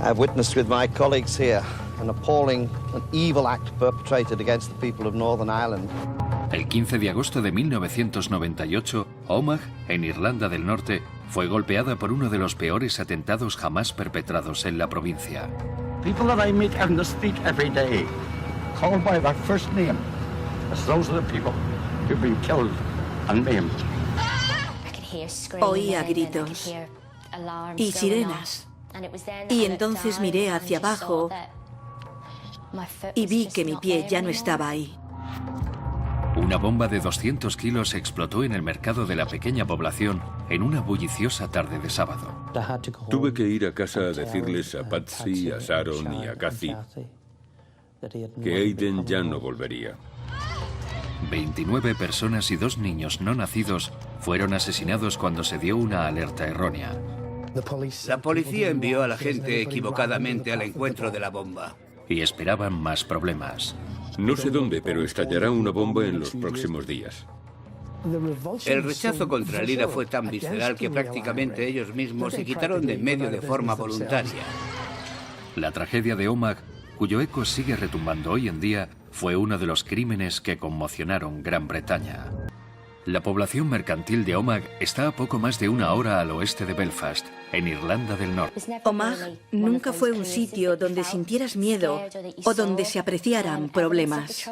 I've witnessed with my colleagues here an appalling and evil act perpetrated against the people of Northern Ireland. El 15 de agosto de 1998, Omagh, en Irlanda del Norte, fue golpeada por uno de los peores atentados jamás perpetrados en la provincia. People that I meet on the street every day, called by their first name, as those are the people who've been killed and maimed. Oía gritos y sirenas, y entonces miré hacia abajo y vi que mi pie ya no estaba ahí. Una bomba de 200 kilos explotó en el mercado de la pequeña población en una bulliciosa tarde de sábado. Tuve que ir a casa a decirles a Patsy, a Sharon y a Kathy que Aidan ya no volvería. 29 personas y 2 niños no nacidos fueron asesinados cuando se dio una alerta errónea. La policía envió a la gente equivocadamente al encuentro de la bomba. Y esperaban más problemas. No sé dónde, pero estallará una bomba en los próximos días. El rechazo contra el IRA fue tan visceral que prácticamente ellos mismos se quitaron de en medio de forma voluntaria. La tragedia de Omagh, cuyo eco sigue retumbando hoy en día, fue uno de los crímenes que conmocionaron Gran Bretaña. La población mercantil de Omagh está a poco más de 1 hora al oeste de Belfast, en Irlanda del Norte. Omagh nunca fue un sitio donde sintieras miedo o donde se apreciaran problemas.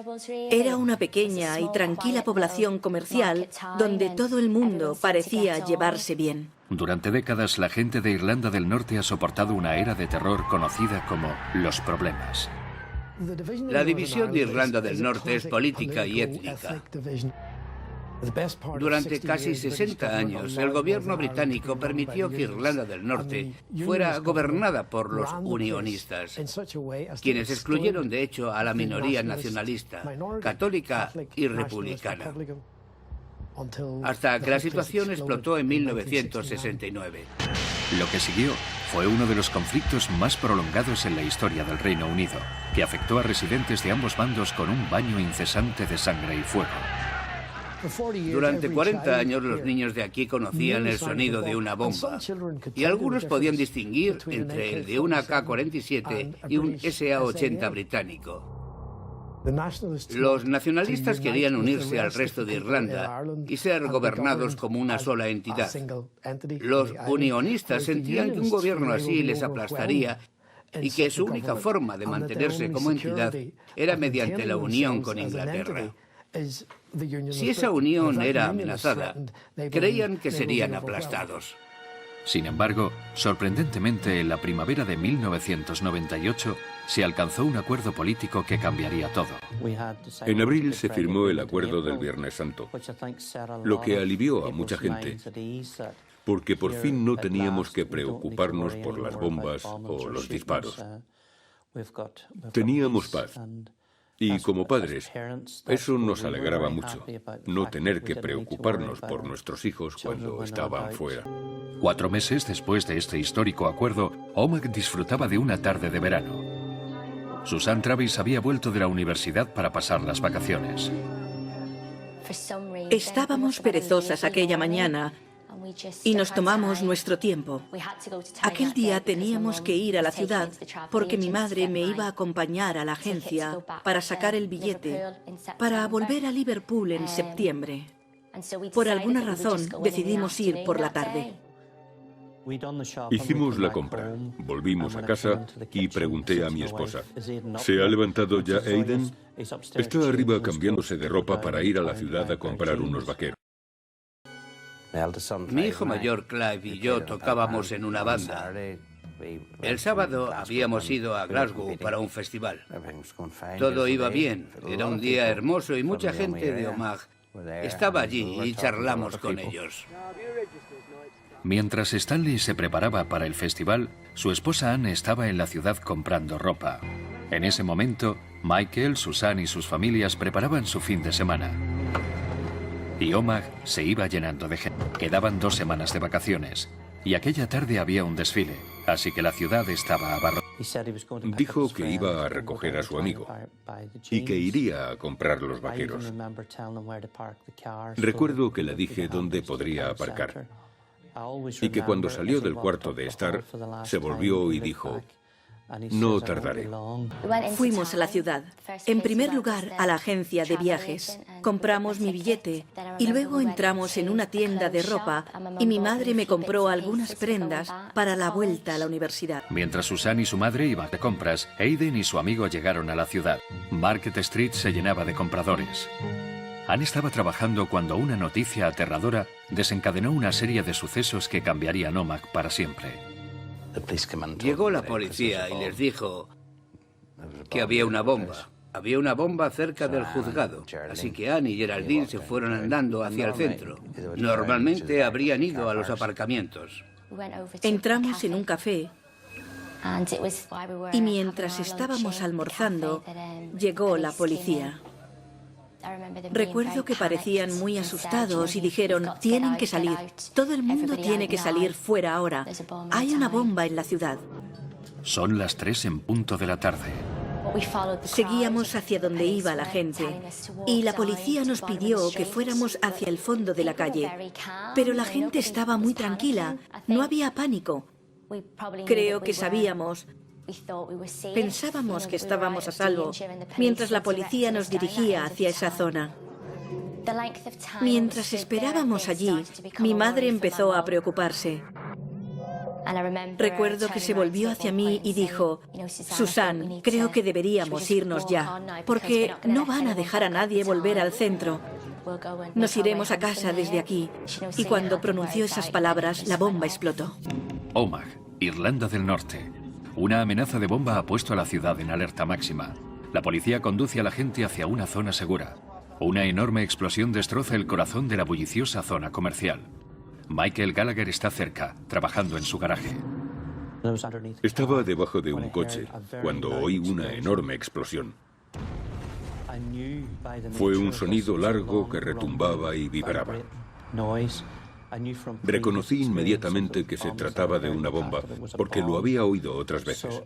Era una pequeña y tranquila población comercial donde todo el mundo parecía llevarse bien. Durante décadas, la gente de Irlanda del Norte ha soportado una era de terror conocida como los problemas. La división de Irlanda del Norte es política y étnica. Durante casi 60 años, el gobierno británico permitió que Irlanda del Norte fuera gobernada por los unionistas, quienes excluyeron de hecho a la minoría nacionalista, católica y republicana, hasta que la situación explotó en 1969. Lo que siguió fue uno de los conflictos más prolongados en la historia del Reino Unido, que afectó a residentes de ambos bandos con un baño incesante de sangre y fuego. Durante 40 años los niños de aquí conocían el sonido de una bomba y algunos podían distinguir entre el de una K-47 y un SA-80 británico. Los nacionalistas querían unirse al resto de Irlanda y ser gobernados como una sola entidad. Los unionistas sentían que un gobierno así les aplastaría y que su única forma de mantenerse como entidad era mediante la unión con Inglaterra. Si esa unión era amenazada, creían que serían aplastados. Sin embargo, sorprendentemente, en la primavera de 1998 se alcanzó un acuerdo político que cambiaría todo. En abril se firmó el acuerdo del Viernes Santo, lo que alivió a mucha gente, porque por fin no teníamos que preocuparnos por las bombas o los disparos. Teníamos paz. Y como padres, eso nos alegraba mucho, no tener que preocuparnos por nuestros hijos cuando estaban fuera. 4 meses después de este histórico acuerdo, Omagh disfrutaba de una tarde de verano. Susan Travis había vuelto de la universidad para pasar las vacaciones. Estábamos perezosas aquella mañana y nos tomamos nuestro tiempo. Aquel día teníamos que ir a la ciudad porque mi madre me iba a acompañar a la agencia para sacar el billete para volver a Liverpool en septiembre. Por alguna razón decidimos ir por la tarde. Hicimos la compra, volvimos a casa y pregunté a mi esposa, ¿se ha levantado ya Aidan? Está arriba cambiándose de ropa para ir a la ciudad a comprar unos vaqueros. Mi hijo mayor, Clive, y yo tocábamos en una banda. El sábado habíamos ido a Glasgow para un festival. Todo iba bien, era un día hermoso y mucha gente de Omagh estaba allí y charlamos con ellos. Mientras Stanley se preparaba para el festival, su esposa Anne estaba en la ciudad comprando ropa. En ese momento, Michael, Susan y sus familias preparaban su fin de semana. Y Omagh se iba llenando de gente. Quedaban 2 semanas de vacaciones y aquella tarde había un desfile, así que la ciudad estaba abarrotada. Dijo que iba a recoger a su amigo y que iría a comprar los vaqueros. Recuerdo que le dije dónde podría aparcar y que cuando salió del cuarto de estar, se volvió y dijo, No tardaré. Fuimos a la ciudad. En primer lugar, a la agencia de viajes. Compramos mi billete y luego entramos en una tienda de ropa y mi madre me compró algunas prendas para la vuelta a la universidad. Mientras Susan y su madre iban de compras, Aiden y su amigo llegaron a la ciudad. Market Street se llenaba de compradores. Anne estaba trabajando cuando una noticia aterradora desencadenó una serie de sucesos que cambiarían Omak para siempre. Llegó la policía y les dijo que había una bomba. Había una bomba cerca del juzgado, así que Anne y Geraldine se fueron andando hacia el centro. Normalmente habrían ido a los aparcamientos. Entramos en un café y mientras estábamos almorzando, llegó la policía. Recuerdo que parecían muy asustados y dijeron, tienen que salir, todo el mundo tiene que salir fuera ahora. Hay una bomba en la ciudad. Son las 3 en punto de la tarde. Seguíamos hacia donde iba la gente y la policía nos pidió que fuéramos hacia el fondo de la calle. Pero la gente estaba muy tranquila, no había pánico. Creo que pensábamos que estábamos a salvo mientras la policía nos dirigía hacia esa zona. Mientras esperábamos allí, mi madre empezó a preocuparse. Recuerdo que se volvió hacia mí y dijo, Susan, creo que deberíamos irnos ya, porque no van a dejar a nadie volver al centro. Nos iremos a casa desde aquí. Y cuando pronunció esas palabras, la bomba explotó. Omak, Irlanda del Norte. Una amenaza de bomba ha puesto a la ciudad en alerta máxima. La policía conduce a la gente hacia una zona segura. Una enorme explosión destroza el corazón de la bulliciosa zona comercial. Michael Gallagher está cerca, trabajando en su garaje. Estaba debajo de un coche cuando oí una enorme explosión. Fue un sonido largo que retumbaba y vibraba. Reconocí inmediatamente que se trataba de una bomba, porque lo había oído otras veces.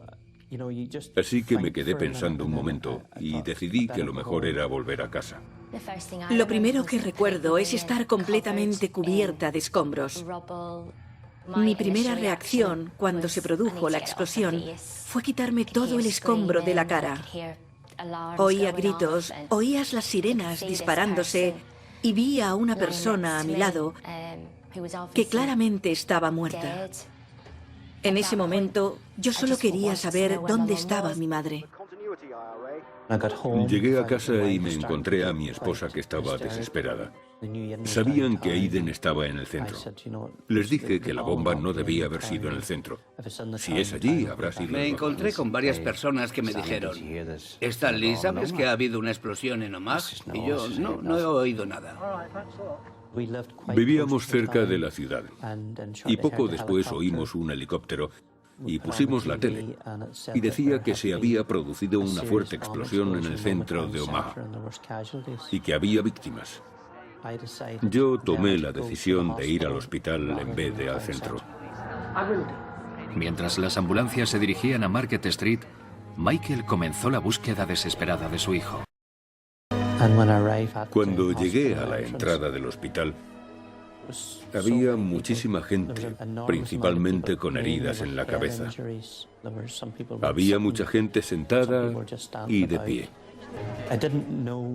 Así que me quedé pensando un momento y decidí que lo mejor era volver a casa. Lo primero que recuerdo es estar completamente cubierta de escombros. Mi primera reacción cuando se produjo la explosión fue quitarme todo el escombro de la cara. Oía gritos, oías las sirenas disparándose y vi a una persona a mi lado que claramente estaba muerta. En ese momento, yo solo quería saber dónde estaba mi madre. Llegué a casa y me encontré a mi esposa que estaba desesperada. Sabían que Aiden estaba en el centro. Les dije que la bomba no debía haber sido en el centro. Si es allí, habrá sido... Me encontré con varias personas que me dijeron, Stanley, ¿sabes que ha habido una explosión en Omak? Y yo, no he oído nada. Vivíamos cerca de la ciudad y poco después oímos un helicóptero y pusimos la tele y decía que se había producido una fuerte explosión en el centro de Omaha y que había víctimas. Yo tomé la decisión de ir al hospital en vez de al centro. Mientras las ambulancias se dirigían a Market Street, Michael comenzó la búsqueda desesperada de su hijo. Cuando llegué a la entrada del hospital, había muchísima gente, principalmente con heridas en la cabeza. Había mucha gente sentada y de pie.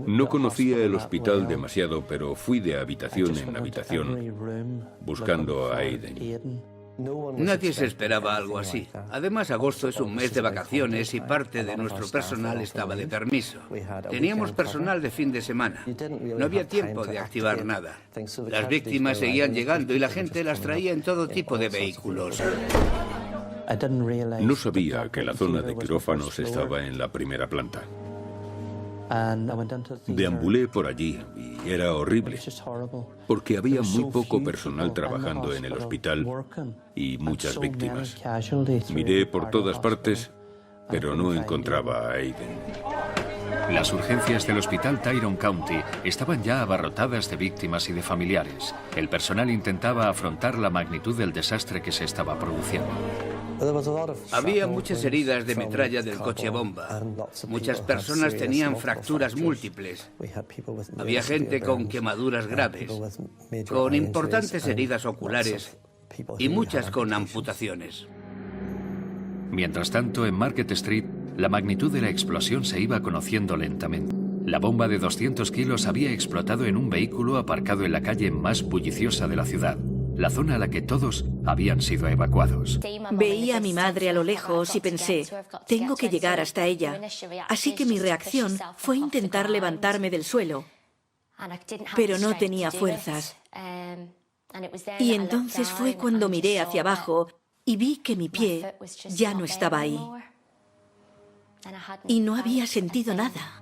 No conocía el hospital demasiado, pero fui de habitación en habitación buscando a Aiden. Nadie se esperaba algo así. Además, agosto es un mes de vacaciones y parte de nuestro personal estaba de permiso. Teníamos personal de fin de semana. No había tiempo de activar nada. Las víctimas seguían llegando y la gente las traía en todo tipo de vehículos. No sabía que la zona de quirófanos estaba en la primera planta. Deambulé por allí y era horrible, porque había muy poco personal trabajando en el hospital y muchas víctimas. Miré por todas partes, pero no encontraba a Aiden. Las urgencias del hospital Tyrone County estaban ya abarrotadas de víctimas y de familiares. El personal intentaba afrontar la magnitud del desastre que se estaba produciendo. Había muchas heridas de metralla del coche bomba. Muchas personas tenían fracturas múltiples. Había gente con quemaduras graves, con importantes heridas oculares y muchas con amputaciones. Mientras tanto, en Market Street, la magnitud de la explosión se iba conociendo lentamente. La bomba de 200 kilos había explotado en un vehículo aparcado en la calle más bulliciosa de la ciudad, la zona a la que todos habían sido evacuados. Veía a mi madre a lo lejos y pensé, tengo que llegar hasta ella. Así que mi reacción fue intentar levantarme del suelo, pero no tenía fuerzas. Y entonces fue cuando miré hacia abajo y vi que mi pie ya no estaba ahí. Y no había sentido nada.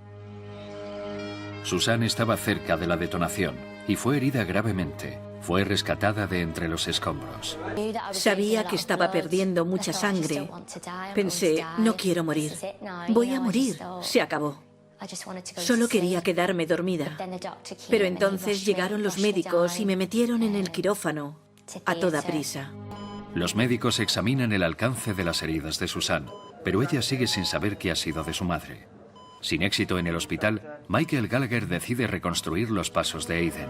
Susan estaba cerca de la detonación y fue herida gravemente. Fue rescatada de entre los escombros. Sabía que estaba perdiendo mucha sangre. Pensé, no quiero morir. Voy a morir. Se acabó. Solo quería quedarme dormida. Pero entonces llegaron los médicos y me metieron en el quirófano a toda prisa. Los médicos examinan el alcance de las heridas de Susan, pero ella sigue sin saber qué ha sido de su madre. Sin éxito en el hospital, Michael Gallagher decide reconstruir los pasos de Aiden.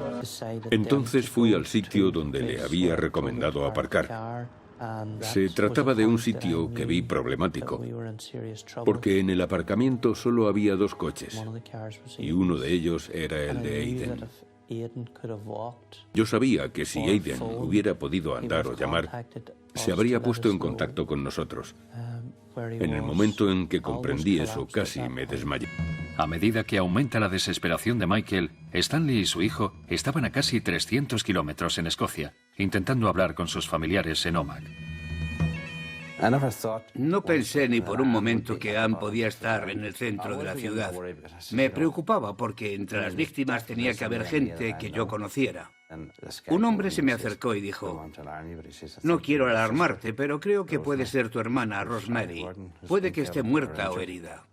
Entonces fui al sitio donde le había recomendado aparcar. Se trataba de un sitio que vi problemático, porque en el aparcamiento solo había 2 coches, y uno de ellos era el de Aiden. Yo sabía que si Aiden hubiera podido andar o llamar, se habría puesto en contacto con nosotros. En el momento en que comprendí eso, casi me desmayé. A medida que aumenta la desesperación de Michael, Stanley y su hijo estaban a casi 300 kilómetros en Escocia, intentando hablar con sus familiares en Omagh. No pensé ni por un momento que Anne podía estar en el centro de la ciudad. Me preocupaba porque entre las víctimas tenía que haber gente que yo conociera. Un hombre se me acercó y dijo, no quiero alarmarte, pero creo que puede ser tu hermana, Rosemary. Puede que esté muerta o herida.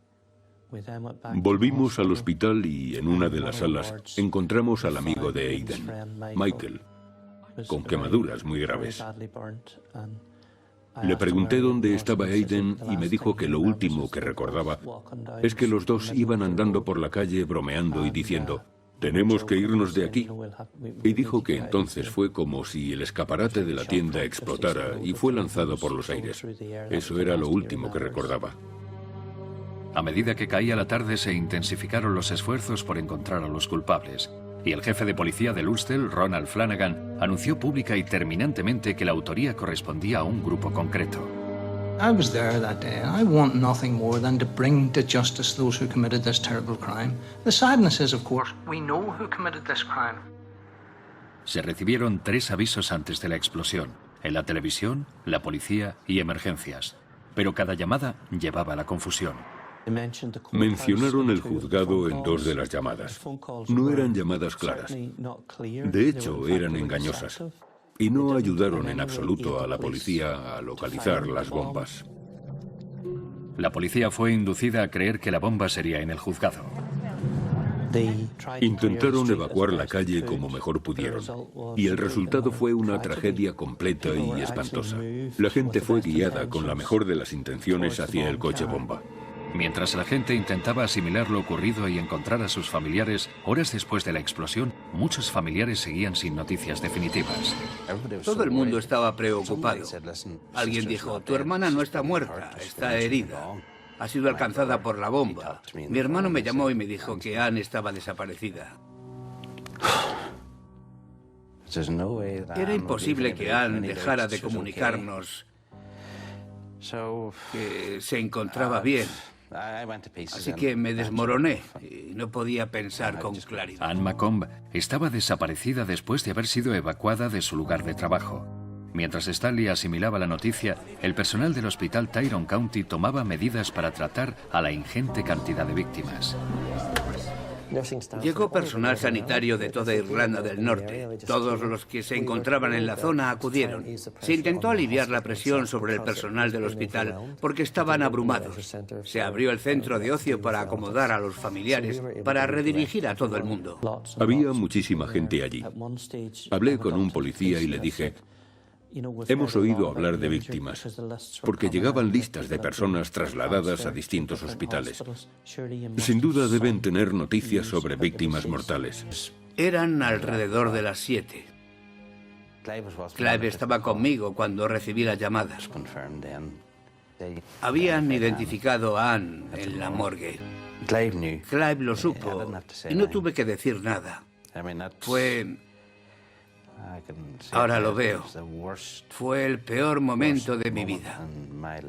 Volvimos al hospital y en una de las salas encontramos al amigo de Aiden, Michael, con quemaduras muy graves. Le pregunté dónde estaba Aiden y me dijo que lo último que recordaba es que los dos iban andando por la calle bromeando y diciendo, «Tenemos que irnos de aquí». Y dijo que entonces fue como si el escaparate de la tienda explotara y fue lanzado por los aires. Eso era lo último que recordaba. A medida que caía la tarde se intensificaron los esfuerzos por encontrar a los culpables. Y el jefe de policía de Ulster, Ronald Flanagan, anunció pública y terminantemente que la autoría correspondía a un grupo concreto. I was there that day, and I want nothing more than to bring to justice those who committed this terrible crime. The sadness is, of course, we know who committed this crime. Se recibieron 3 avisos antes de la explosión, en la televisión, la policía y emergencias. Pero cada llamada llevaba a la confusión. Mencionaron el juzgado en 2 de las llamadas. No eran llamadas claras. De hecho, eran engañosas. Y no ayudaron en absoluto a la policía a localizar las bombas. La policía fue inducida a creer que la bomba sería en el juzgado. Intentaron evacuar la calle como mejor pudieron. Y el resultado fue una tragedia completa y espantosa. La gente fue guiada con la mejor de las intenciones hacia el coche bomba. Mientras la gente intentaba asimilar lo ocurrido y encontrar a sus familiares, horas después de la explosión, muchos familiares seguían sin noticias definitivas. Todo el mundo estaba preocupado. Alguien dijo, tu hermana no está muerta, está herida. Ha sido alcanzada por la bomba. Mi hermano me llamó y me dijo que Anne estaba desaparecida. Era imposible que Anne dejara de comunicarnos que se encontraba bien. Así que me desmoroné y no podía pensar con claridad. Anne Macomb estaba desaparecida después de haber sido evacuada de su lugar de trabajo. Mientras Stanley asimilaba la noticia, el personal del hospital Tyrone County tomaba medidas para tratar a la ingente cantidad de víctimas. Llegó personal sanitario de toda Irlanda del Norte. Todos los que se encontraban en la zona acudieron. Se intentó aliviar la presión sobre el personal del hospital porque estaban abrumados. Se abrió el centro de ocio para acomodar a los familiares, para redirigir a todo el mundo. Había muchísima gente allí. Hablé con un policía y le dije, hemos oído hablar de víctimas, porque llegaban listas de personas trasladadas a distintos hospitales. Sin duda deben tener noticias sobre víctimas mortales. Eran alrededor de las 7. Clive estaba conmigo cuando recibí las llamadas. Habían identificado a Anne en la morgue. Clive lo supo y no tuve que decir nada. Ahora lo veo. Fue el peor momento de mi vida.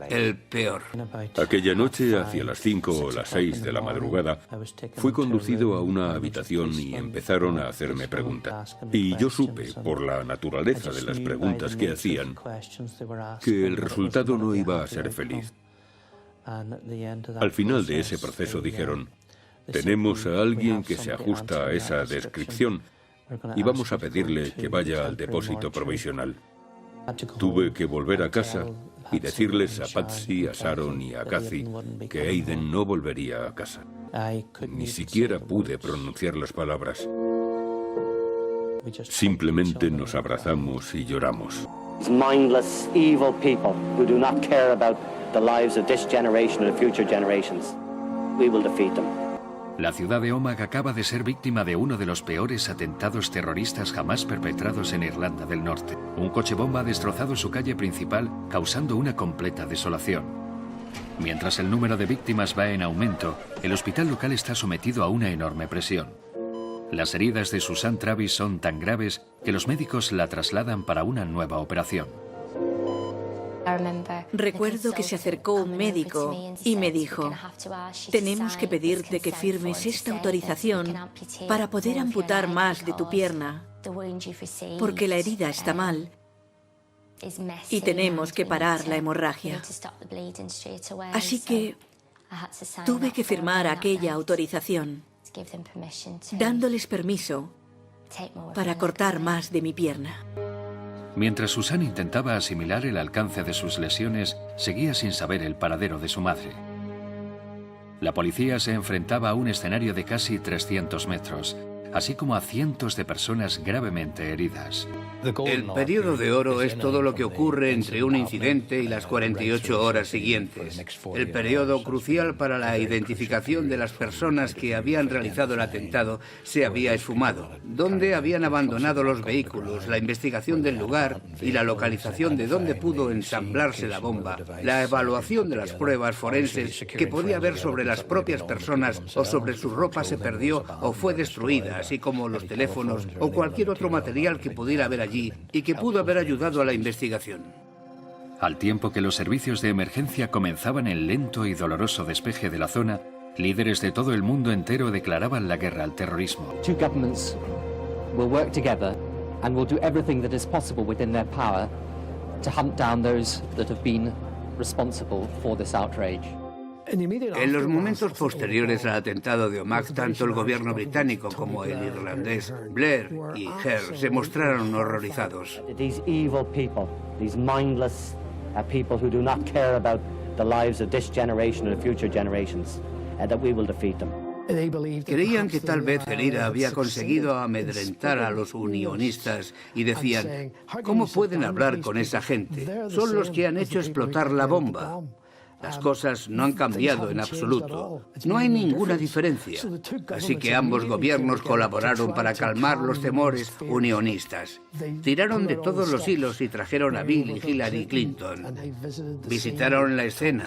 El peor. Aquella noche, hacia las 5 o las 6 de la madrugada, fui conducido a una habitación y empezaron a hacerme preguntas. Y yo supe, por la naturaleza de las preguntas que hacían, que el resultado no iba a ser feliz. Al final de ese proceso dijeron: tenemos a alguien que se ajusta a esa descripción y vamos a pedirle que vaya al depósito provisional. Tuve que volver a casa y decirles a Patsy, a Sharon y a Kathy que Aiden no volvería a casa. Ni siquiera pude pronunciar las palabras. Simplemente nos abrazamos y lloramos. Mindless, evil people who do not care about the lives of this generation or the future generations. We will defeat them. La ciudad de Omagh acaba de ser víctima de uno de los peores atentados terroristas jamás perpetrados en Irlanda del Norte. Un coche bomba ha destrozado su calle principal, causando una completa desolación. Mientras el número de víctimas va en aumento, el hospital local está sometido a una enorme presión. Las heridas de Susan Travis son tan graves que los médicos la trasladan para una nueva operación. Recuerdo que se acercó un médico y me dijo: tenemos que pedirte que firmes esta autorización para poder amputar más de tu pierna, porque la herida está mal y tenemos que parar la hemorragia. Así que tuve que firmar aquella autorización, dándoles permiso para cortar más de mi pierna. Mientras Susan intentaba asimilar el alcance de sus lesiones, seguía sin saber el paradero de su madre. La policía se enfrentaba a un escenario de casi 300 metros, así como a cientos de personas gravemente heridas. El periodo de oro es todo lo que ocurre entre un incidente y las 48 horas siguientes. El periodo crucial para la identificación de las personas que habían realizado el atentado se había esfumado. Dónde habían abandonado los vehículos, la investigación del lugar y la localización de dónde pudo ensamblarse la bomba, la evaluación de las pruebas forenses que podía haber sobre las propias personas o sobre su ropa se perdió o fue destruida, así como los teléfonos o cualquier otro material que pudiera haber allí y que pudo haber ayudado a la investigación. Al tiempo que los servicios de emergencia comenzaban el lento y doloroso despeje de la zona, líderes de todo el mundo entero declaraban la guerra al terrorismo. Two governments will work together and will do everything that is possible within their power to hunt down those that have been responsible for this outrage. En los momentos posteriores al atentado de Omagh, tanto el gobierno británico como el irlandés Blair y Hare se mostraron horrorizados. These evil people, these mindless people who do not care about the lives of this generation or the future generations, that we will defeat them. Creían que tal vez el IRA había conseguido amedrentar a los unionistas y decían: ¿cómo pueden hablar con esa gente? Son los que han hecho explotar la bomba. Las cosas no han cambiado en absoluto. No hay ninguna diferencia. Así que ambos gobiernos colaboraron para calmar los temores unionistas. Tiraron de todos los hilos y trajeron a Bill y Hillary Clinton. Visitaron la escena.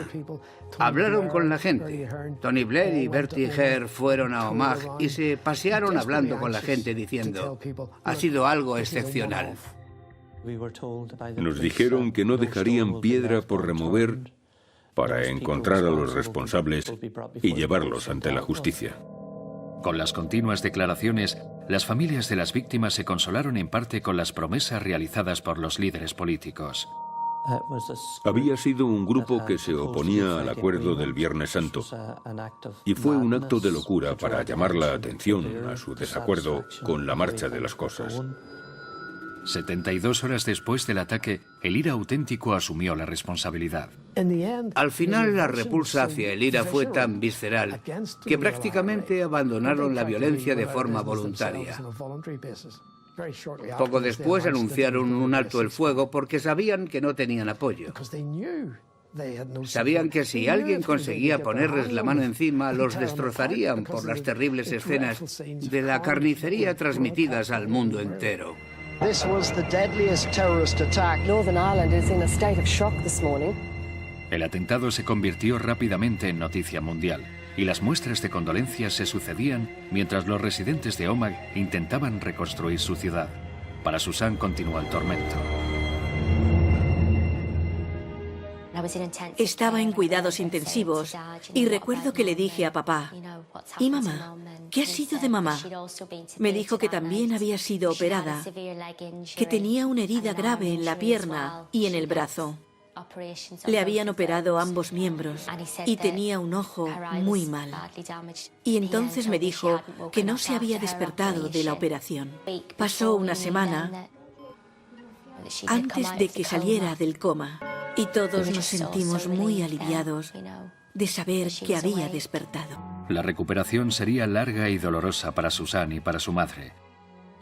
Hablaron con la gente. Tony Blair y Bertie Hare fueron a Omagh y se pasearon hablando con la gente diciendo: ha sido algo excepcional. Nos dijeron que no dejarían piedra por remover para encontrar a los responsables y llevarlos ante la justicia. Con las continuas declaraciones, las familias de las víctimas se consolaron en parte con las promesas realizadas por los líderes políticos. Había sido un grupo que se oponía al acuerdo del Viernes Santo y fue un acto de locura para llamar la atención a su desacuerdo con la marcha de las cosas. 72 horas después del ataque, el IRA auténtico asumió la responsabilidad. Al final, la repulsa hacia el IRA fue tan visceral que prácticamente abandonaron la violencia de forma voluntaria. Poco después anunciaron un alto el fuego porque sabían que no tenían apoyo. Sabían que si alguien conseguía ponerles la mano encima, los destrozarían por las terribles escenas de la carnicería transmitidas al mundo entero. This was the deadliest terrorist attack. Northern Ireland is in a state of shock this morning. El atentado se convirtió rápidamente en noticia mundial y las muestras de condolencias se sucedían mientras los residentes de Omagh intentaban reconstruir su ciudad. Para Susan continuó el tormento. Estaba en cuidados intensivos y recuerdo que le dije a papá: ¿y mamá? ¿Qué ha sido de mamá? Me dijo que también había sido operada, que tenía una herida grave en la pierna y en el brazo. Le habían operado ambos miembros y tenía un ojo muy mal. Y entonces me dijo que no se había despertado de la operación. Pasó una semana antes de que saliera del coma y todos nos sentimos muy aliviados de saber que había despertado. La recuperación sería larga y dolorosa para Susan y para su madre.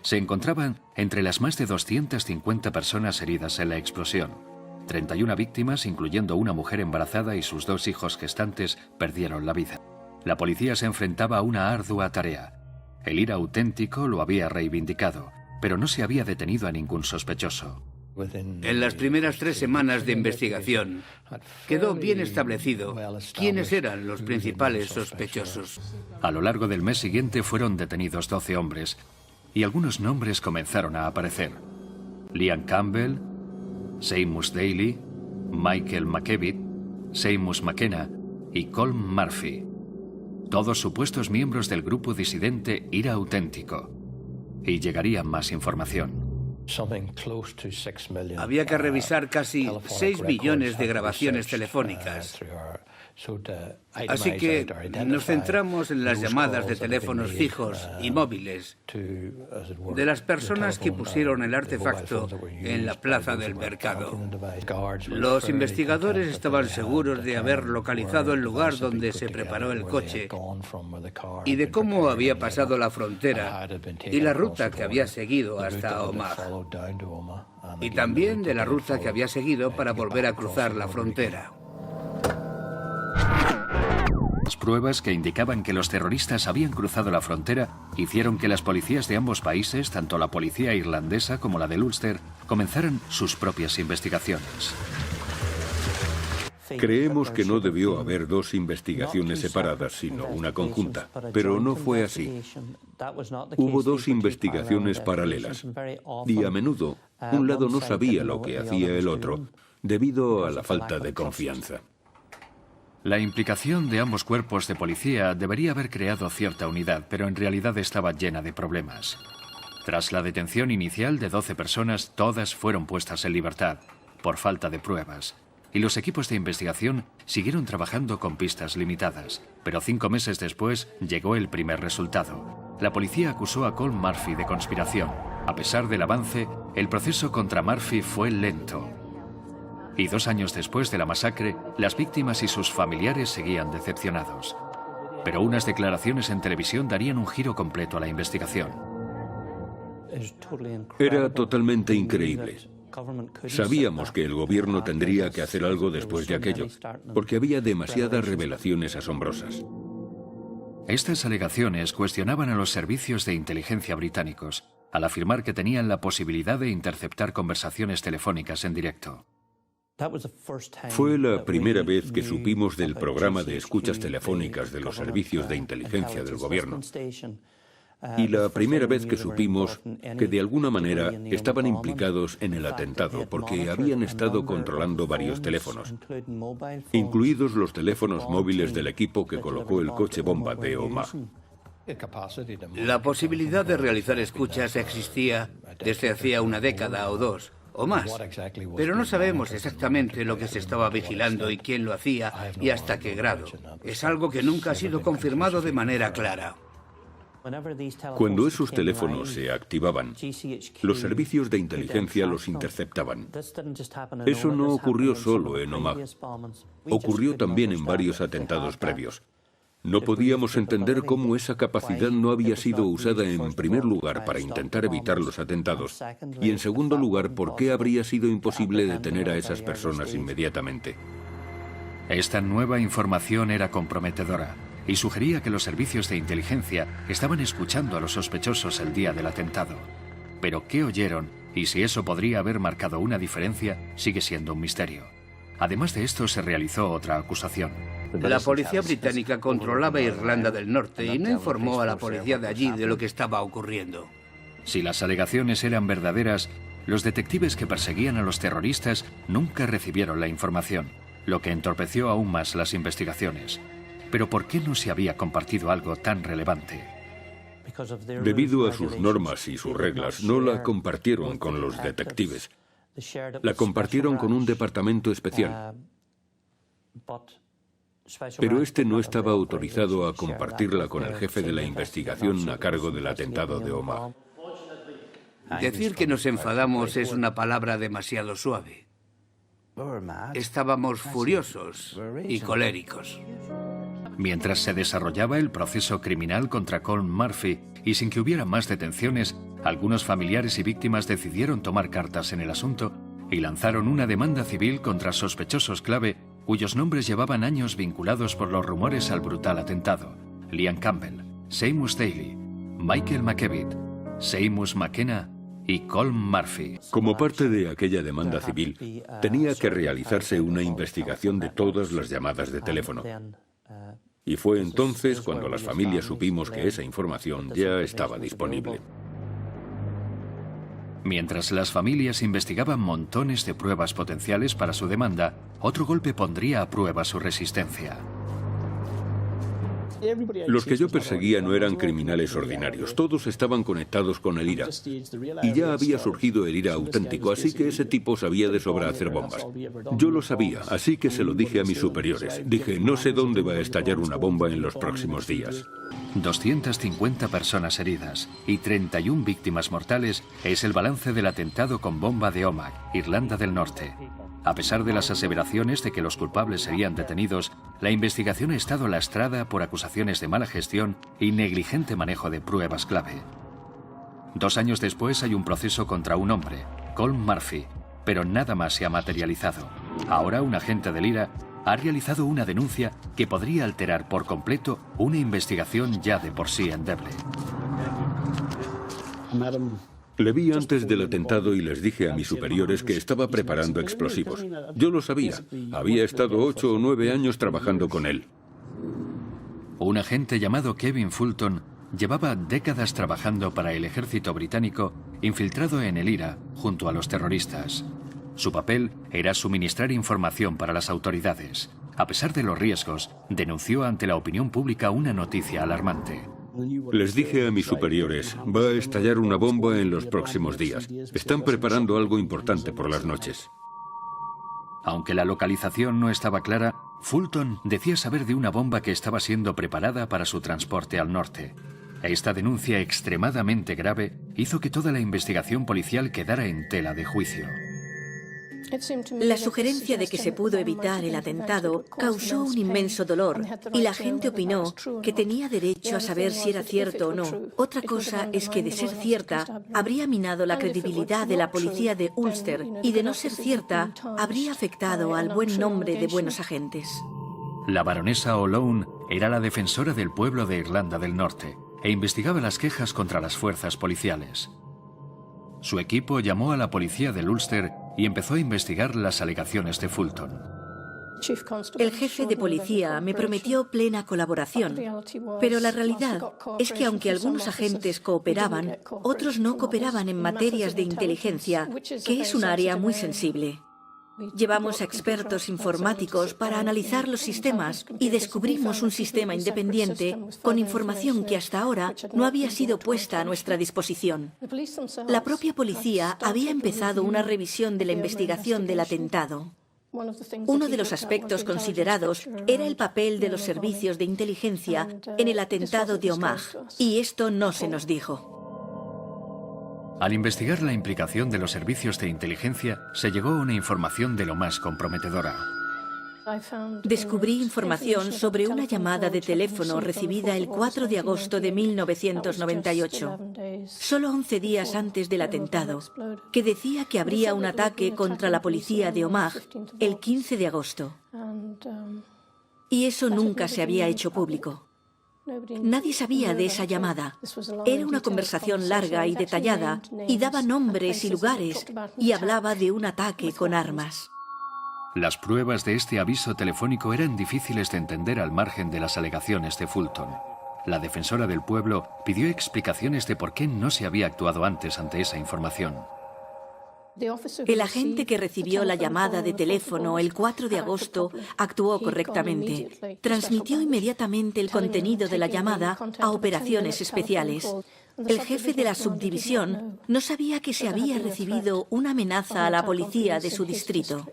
Se encontraban entre las más de 250 personas heridas en la explosión. 31 víctimas, incluyendo una mujer embarazada y sus 2 hijos gestantes, perdieron la vida. La policía se enfrentaba a una ardua tarea. El IRA auténtico lo había reivindicado, pero no se había detenido a ningún sospechoso. En las primeras 3 semanas de investigación, quedó bien establecido quiénes eran los principales sospechosos. A lo largo del mes siguiente fueron detenidos 12 hombres, y algunos nombres comenzaron a aparecer. Liam Campbell, Seamus Daly, Michael McKevitt, Seamus McKenna y Colm Murphy. Todos supuestos miembros del grupo disidente IRA auténtico. Y llegaría más información. Había que revisar casi 6 millones de grabaciones telefónicas. Así que nos centramos en las llamadas de teléfonos fijos y móviles de las personas que pusieron el artefacto en la plaza del mercado. Los investigadores estaban seguros de haber localizado el lugar donde se preparó el coche y de cómo había pasado la frontera y la ruta que había seguido hasta Omagh. Y también de la ruta que había seguido para volver a cruzar la frontera. Las pruebas que indicaban que los terroristas habían cruzado la frontera hicieron que las policías de ambos países, tanto la policía irlandesa como la del Ulster, comenzaran sus propias investigaciones. Creemos que no debió haber 2 investigaciones separadas, sino una conjunta, pero no fue así. Hubo 2 investigaciones paralelas, y a menudo un lado no sabía lo que hacía el otro, debido a la falta de confianza. La implicación de ambos cuerpos de policía debería haber creado cierta unidad, pero en realidad estaba llena de problemas. Tras la detención inicial de 12 personas, todas fueron puestas en libertad, por falta de pruebas. Y los equipos de investigación siguieron trabajando con pistas limitadas. Pero 5 meses después llegó el primer resultado. La policía acusó a Colm Murphy de conspiración. A pesar del avance, el proceso contra Murphy fue lento. Y 2 años después de la masacre, las víctimas y sus familiares seguían decepcionados. Pero unas declaraciones en televisión darían un giro completo a la investigación. Era totalmente increíble. Sabíamos que el gobierno tendría que hacer algo después de aquello, porque había demasiadas revelaciones asombrosas. Estas alegaciones cuestionaban a los servicios de inteligencia británicos, al afirmar que tenían la posibilidad de interceptar conversaciones telefónicas en directo. Fue la primera vez que supimos del programa de escuchas telefónicas de los servicios de inteligencia del gobierno. Y la primera vez que supimos que de alguna manera estaban implicados en el atentado porque habían estado controlando varios teléfonos, incluidos los teléfonos móviles del equipo que colocó el coche bomba de Omagh. La posibilidad de realizar escuchas existía desde hacía una década o 2. O más, pero no sabemos exactamente lo que se estaba vigilando y quién lo hacía y hasta qué grado. Es algo que nunca ha sido confirmado de manera clara. Cuando esos teléfonos se activaban, los servicios de inteligencia los interceptaban. Eso no ocurrió solo en Omagh. Ocurrió también en varios atentados previos. No podíamos entender cómo esa capacidad no había sido usada en primer lugar para intentar evitar los atentados y en segundo lugar por qué habría sido imposible detener a esas personas inmediatamente. Esta nueva información era comprometedora y sugería que los servicios de inteligencia estaban escuchando a los sospechosos el día del atentado. Pero ¿qué oyeron? Y si eso podría haber marcado una diferencia, sigue siendo un misterio. Además de esto, se realizó otra acusación. La policía británica controlaba Irlanda del Norte y no informó a la policía de allí de lo que estaba ocurriendo. Si las alegaciones eran verdaderas, los detectives que perseguían a los terroristas nunca recibieron la información, lo que entorpeció aún más las investigaciones. Pero ¿por qué no se había compartido algo tan relevante? Debido a sus normas y sus reglas, no la compartieron con los detectives. La compartieron con un departamento especial. Pero este no estaba autorizado a compartirla con el jefe de la investigación a cargo del atentado de Omagh. Decir que nos enfadamos es una palabra demasiado suave. Estábamos furiosos y coléricos. Mientras se desarrollaba el proceso criminal contra Colm Murphy y sin que hubiera más detenciones, algunos familiares y víctimas decidieron tomar cartas en el asunto y lanzaron una demanda civil contra sospechosos clave cuyos nombres llevaban años vinculados por los rumores al brutal atentado: Liam Campbell, Seamus Daly, Michael McKevitt, Seamus McKenna y Colm Murphy. Como parte de aquella demanda civil, tenía que realizarse una investigación de todas las llamadas de teléfono. Y fue entonces cuando las familias supimos que esa información ya estaba disponible. Mientras las familias investigaban montones de pruebas potenciales para su demanda, otro golpe pondría a prueba su resistencia. Los que yo perseguía no eran criminales ordinarios, todos estaban conectados con el IRA. Y ya había surgido el IRA auténtico, así que ese tipo sabía de sobra hacer bombas. Yo lo sabía, así que se lo dije a mis superiores. Dije, no sé dónde va a estallar una bomba en los próximos días. 250 personas heridas y 31 víctimas mortales es el balance del atentado con bomba de Omagh, Irlanda del Norte. A pesar de las aseveraciones de que los culpables serían detenidos, la investigación ha estado lastrada por acusaciones de mala gestión y negligente manejo de pruebas clave. 2 años después hay un proceso contra un hombre, Colm Murphy, pero nada más se ha materializado. Ahora un agente del IRA ha realizado una denuncia que podría alterar por completo una investigación ya de por sí endeble. Le vi antes del atentado y les dije a mis superiores que estaba preparando explosivos. Yo lo sabía. Había estado 8 o 9 años trabajando con él. Un agente llamado Kevin Fulton llevaba décadas trabajando para el ejército británico, infiltrado en el IRA junto a los terroristas. Su papel era suministrar información para las autoridades. A pesar de los riesgos, denunció ante la opinión pública una noticia alarmante. Les dije a mis superiores, va a estallar una bomba en los próximos días. Están preparando algo importante por las noches. Aunque la localización no estaba clara, Fulton decía saber de una bomba que estaba siendo preparada para su transporte al norte. Esta denuncia extremadamente grave hizo que toda la investigación policial quedara en tela de juicio. La sugerencia de que se pudo evitar el atentado causó un inmenso dolor y la gente opinó que tenía derecho a saber si era cierto o no. Otra cosa es que, de ser cierta, habría minado la credibilidad de la policía de Ulster y, de no ser cierta, habría afectado al buen nombre de buenos agentes. La baronesa O'Lone era la defensora del pueblo de Irlanda del Norte e investigaba las quejas contra las fuerzas policiales. Su equipo llamó a la policía del Ulster y empezó a investigar las alegaciones de Fulton. El jefe de policía me prometió plena colaboración, pero la realidad es que aunque algunos agentes cooperaban, otros no cooperaban en materias de inteligencia, que es un área muy sensible. Llevamos a expertos informáticos para analizar los sistemas y descubrimos un sistema independiente con información que hasta ahora no había sido puesta a nuestra disposición. La propia policía había empezado una revisión de la investigación del atentado. Uno de los aspectos considerados era el papel de los servicios de inteligencia en el atentado de Omagh, y esto no se nos dijo. Al investigar la implicación de los servicios de inteligencia, se llegó a una información de lo más comprometedora. Descubrí información sobre una llamada de teléfono recibida el 4 de agosto de 1998, solo 11 días antes del atentado, que decía que habría un ataque contra la policía de Omagh el 15 de agosto. Y eso nunca se había hecho público. Nadie sabía de esa llamada. Era una conversación larga y detallada y daba nombres y lugares y hablaba de un ataque con armas. Las pruebas de este aviso telefónico eran difíciles de entender al margen de las alegaciones de Fulton. La defensora del pueblo pidió explicaciones de por qué no se había actuado antes ante esa información. El agente que recibió la llamada de teléfono el 4 de agosto actuó correctamente. Transmitió inmediatamente el contenido de la llamada a operaciones especiales. El jefe de la subdivisión no sabía que se había recibido una amenaza a la policía de su distrito.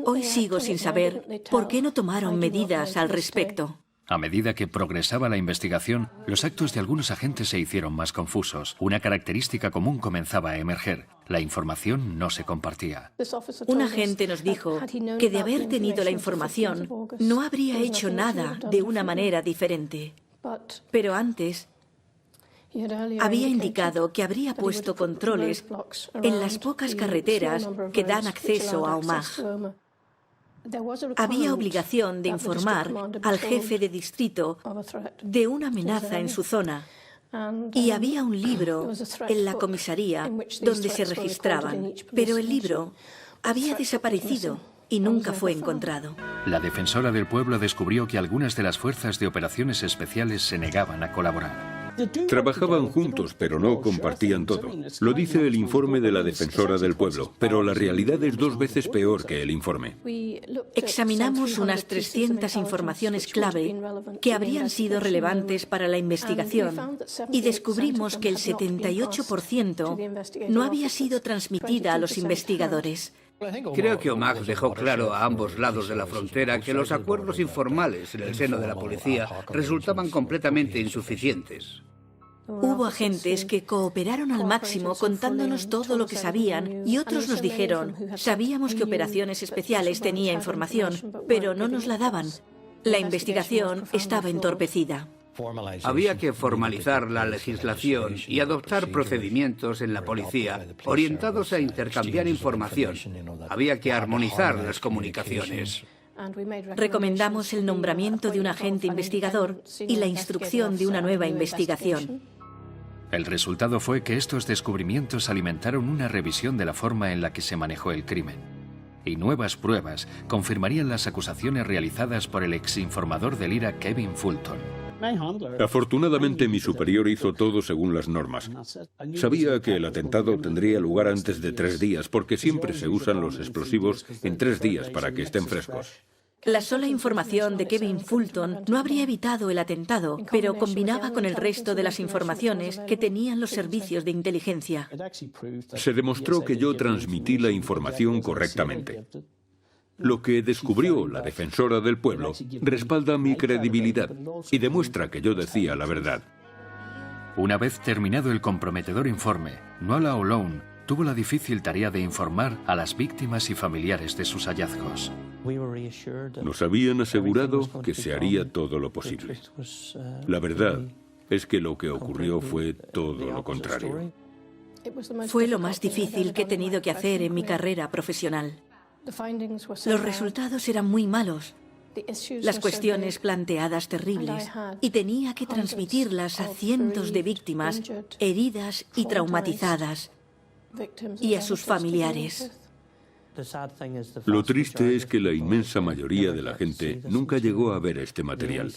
Hoy sigo sin saber por qué no tomaron medidas al respecto. A medida que progresaba la investigación, los actos de algunos agentes se hicieron más confusos. Una característica común comenzaba a emerger. La información no se compartía. Un agente nos dijo que de haber tenido la información, no habría hecho nada de una manera diferente. Pero antes había indicado que habría puesto controles en las pocas carreteras que dan acceso a Omagh. Había obligación de informar al jefe de distrito de una amenaza en su zona y había un libro en la comisaría donde se registraban, pero el libro había desaparecido y nunca fue encontrado. La defensora del pueblo descubrió que algunas de las fuerzas de operaciones especiales se negaban a colaborar. Trabajaban juntos, pero no compartían todo. Lo dice el informe de la defensora del pueblo, pero la realidad es 2 veces peor que el informe. Examinamos unas 300 informaciones clave que habrían sido relevantes para la investigación y descubrimos que el 78% no había sido transmitida a los investigadores. Creo que Omagh dejó claro a ambos lados de la frontera que los acuerdos informales en el seno de la policía resultaban completamente insuficientes. Hubo agentes que cooperaron al máximo contándonos todo lo que sabían y otros nos dijeron, sabíamos que operaciones especiales tenía información, pero no nos la daban. La investigación estaba entorpecida. Había que formalizar la legislación y adoptar procedimientos en la policía orientados a intercambiar información. Había que armonizar las comunicaciones. Recomendamos el nombramiento de un agente investigador y la instrucción de una nueva investigación. El resultado fue que estos descubrimientos alimentaron una revisión de la forma en la que se manejó el crimen. Y nuevas pruebas confirmarían las acusaciones realizadas por el exinformador del IRA Kevin Fulton. Afortunadamente, mi superior hizo todo según las normas. Sabía que el atentado tendría lugar antes de 3 días, porque siempre se usan los explosivos en 3 días para que estén frescos. La sola información de Kevin Fulton no habría evitado el atentado, pero combinaba con el resto de las informaciones que tenían los servicios de inteligencia. Se demostró que yo transmití la información correctamente. Lo que descubrió la defensora del pueblo respalda mi credibilidad y demuestra que yo decía la verdad. Una vez terminado el comprometedor informe, Nuala O'Lone tuvo la difícil tarea de informar a las víctimas y familiares de sus hallazgos. Nos habían asegurado que se haría todo lo posible. La verdad es que lo que ocurrió fue todo lo contrario. Fue lo más difícil que he tenido que hacer en mi carrera profesional. Los resultados eran muy malos, las cuestiones planteadas terribles, y tenía que transmitirlas a cientos de víctimas heridas y traumatizadas, y a sus familiares. Lo triste es que la inmensa mayoría de la gente nunca llegó a ver este material.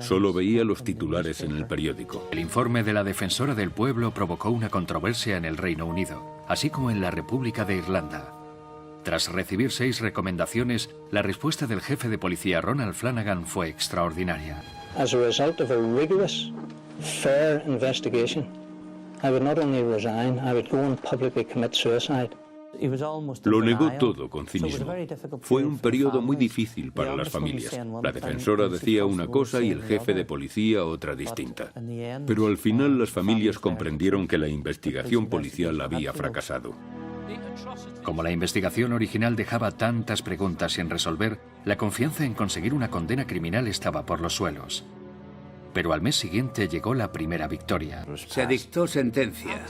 Solo veía los titulares en el periódico. El informe de la defensora del pueblo provocó una controversia en el Reino Unido, así como en la República de Irlanda. Tras recibir 6 recomendaciones, la respuesta del jefe de policía Ronald Flanagan fue extraordinaria. As a result of a rigorous, fair investigation, I would not only resign, I would go and publicly commit suicide. Lo negó todo con cinismo. Fue un periodo muy difícil para las familias. La defensora decía una cosa y el jefe de policía otra distinta. Pero al final las familias comprendieron que la investigación policial había fracasado. Como la investigación original dejaba tantas preguntas sin resolver, la confianza en conseguir una condena criminal estaba por los suelos. Pero al mes siguiente llegó la primera victoria. Se dictó sentencia.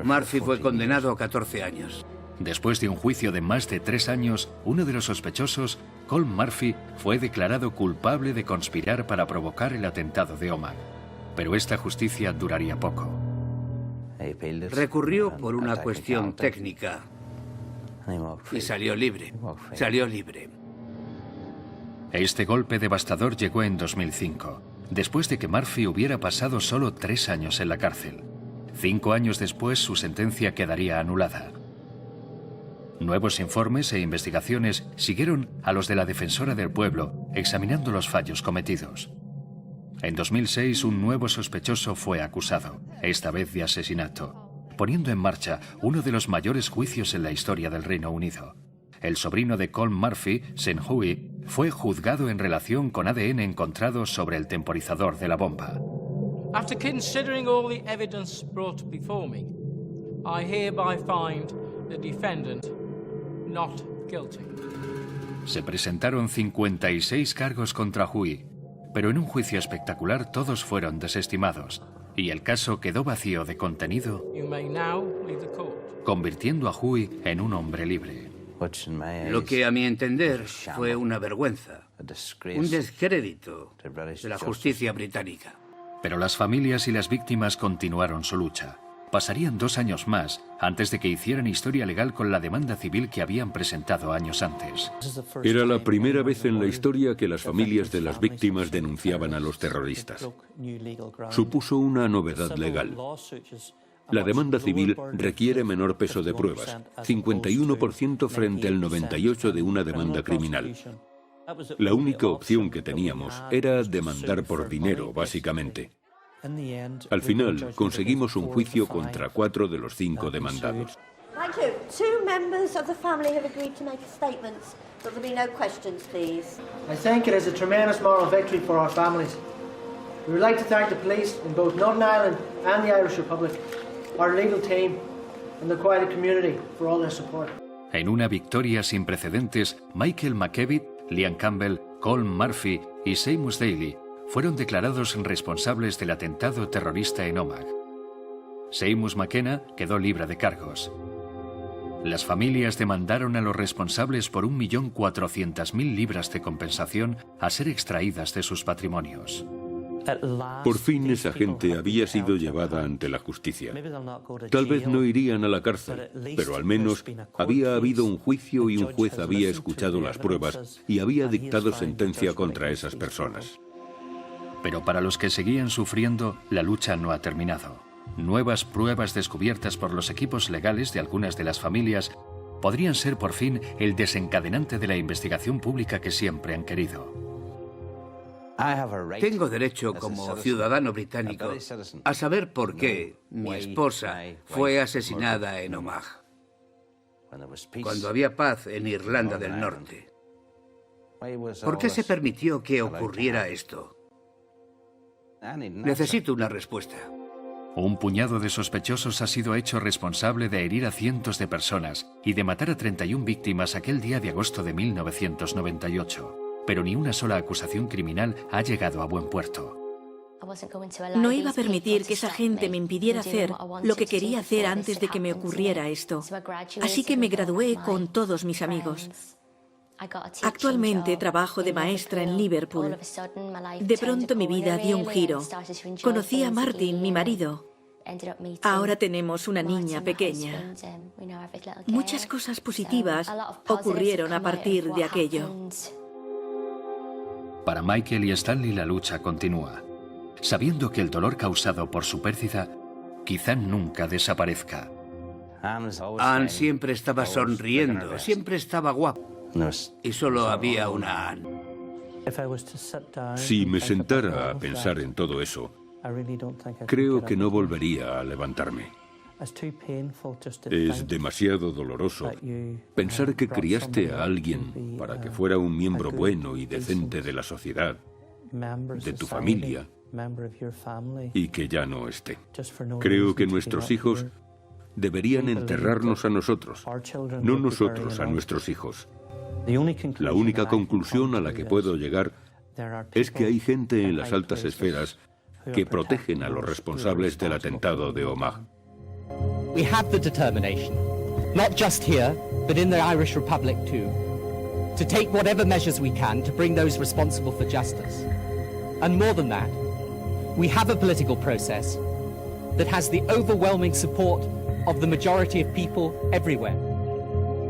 Murphy fue condenado a 14 años. Después de un juicio de más de 3 años, uno de los sospechosos, Colm Murphy, fue declarado culpable de conspirar para provocar el atentado de Omagh. Pero esta justicia duraría poco. Recurrió por una cuestión técnica y salió libre. Salió libre. Este golpe devastador llegó en 2005, después de que Murphy hubiera pasado solo 3 años en la cárcel. 5 años después, su sentencia quedaría anulada. Nuevos informes e investigaciones siguieron a los de la Defensora del Pueblo, examinando los fallos cometidos. En 2006, un nuevo sospechoso fue acusado, esta vez de asesinato, poniendo en marcha uno de los mayores juicios en la historia del Reino Unido. El sobrino de Colm Murphy, St. Hui, fue juzgado en relación con ADN encontrado sobre el temporizador de la bomba. After considering all the evidence brought before me, I hereby find the defendant not guilty. Se presentaron 56 cargos contra Hui, pero en un juicio espectacular todos fueron desestimados y el caso quedó vacío de contenido, convirtiendo a Hui en un hombre libre. Lo que a mi entender fue una vergüenza, un descrédito de la justicia británica. Pero las familias y las víctimas continuaron su lucha. Pasarían 2 años más antes de que hicieran historia legal con la demanda civil que habían presentado años antes. Era la primera vez en la historia que las familias de las víctimas denunciaban a los terroristas. Supuso una novedad legal. La demanda civil requiere menor peso de pruebas, 51% frente al 98% de una demanda criminal. La única opción que teníamos era demandar por dinero, básicamente. Al final, conseguimos un juicio contra 4 de los 5 demandados. Thank you. 2 members of the family have agreed to make a statement. Will there be no questions, please? I think it is a tremendous moral victory for our families. We would like to thank the police in both Northern Ireland and the Irish Republic, our legal team, and the wider community for all their support. En una victoria sin precedentes, Michael McKevitt, Liam Campbell, Colm Murphy y Seamus Daly fueron declarados responsables del atentado terrorista en Omagh. Seamus McKenna quedó libre de cargos. Las familias demandaron a los responsables por 1.400.000 libras de compensación a ser extraídas de sus patrimonios. Por fin esa gente había sido llevada ante la justicia. Tal vez no irían a la cárcel, pero al menos había habido un juicio y un juez había escuchado las pruebas y había dictado sentencia contra esas personas. Pero para los que seguían sufriendo, la lucha no ha terminado. Nuevas pruebas descubiertas por los equipos legales de algunas de las familias podrían ser por fin el desencadenante de la investigación pública que siempre han querido. Tengo derecho como ciudadano británico a saber por qué mi esposa fue asesinada en Omagh, cuando había paz en Irlanda del Norte. ¿Por qué se permitió que ocurriera esto? Necesito una respuesta. Un puñado de sospechosos ha sido hecho responsable de herir a cientos de personas y de matar a 31 víctimas aquel día de agosto de 1998. Pero ni una sola acusación criminal ha llegado a buen puerto. No iba a permitir que esa gente me impidiera hacer lo que quería hacer antes de que me ocurriera esto. Así que me gradué con todos mis amigos. Actualmente trabajo de maestra en Liverpool. De pronto mi vida dio un giro. Conocí a Martin, mi marido. Ahora tenemos una niña pequeña. Muchas cosas positivas ocurrieron a partir de aquello. Para Michael y Stanley la lucha continúa, sabiendo que el dolor causado por su pérdida quizá nunca desaparezca. Anne siempre estaba sonriendo, siempre estaba guapa. Y solo había una Anne. Si me sentara a pensar en todo eso, creo que no volvería a levantarme. Es demasiado doloroso pensar que criaste a alguien para que fuera un miembro bueno y decente de la sociedad, de tu familia, y que ya no esté. Creo que nuestros hijos deberían enterrarnos a nosotros, no nosotros a nuestros hijos. La única conclusión a la que puedo llegar es que hay gente en las altas esferas que protegen a los responsables del atentado de Omagh. We have the determination, not just here, but in the Irish Republic too, to take whatever measures we can to bring those responsible for justice. And more than that, we have a political process that has the overwhelming support of the majority of people everywhere.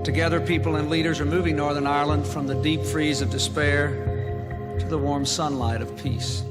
Together, people and leaders are moving Northern Ireland from the deep freeze of despair to the warm sunlight of peace.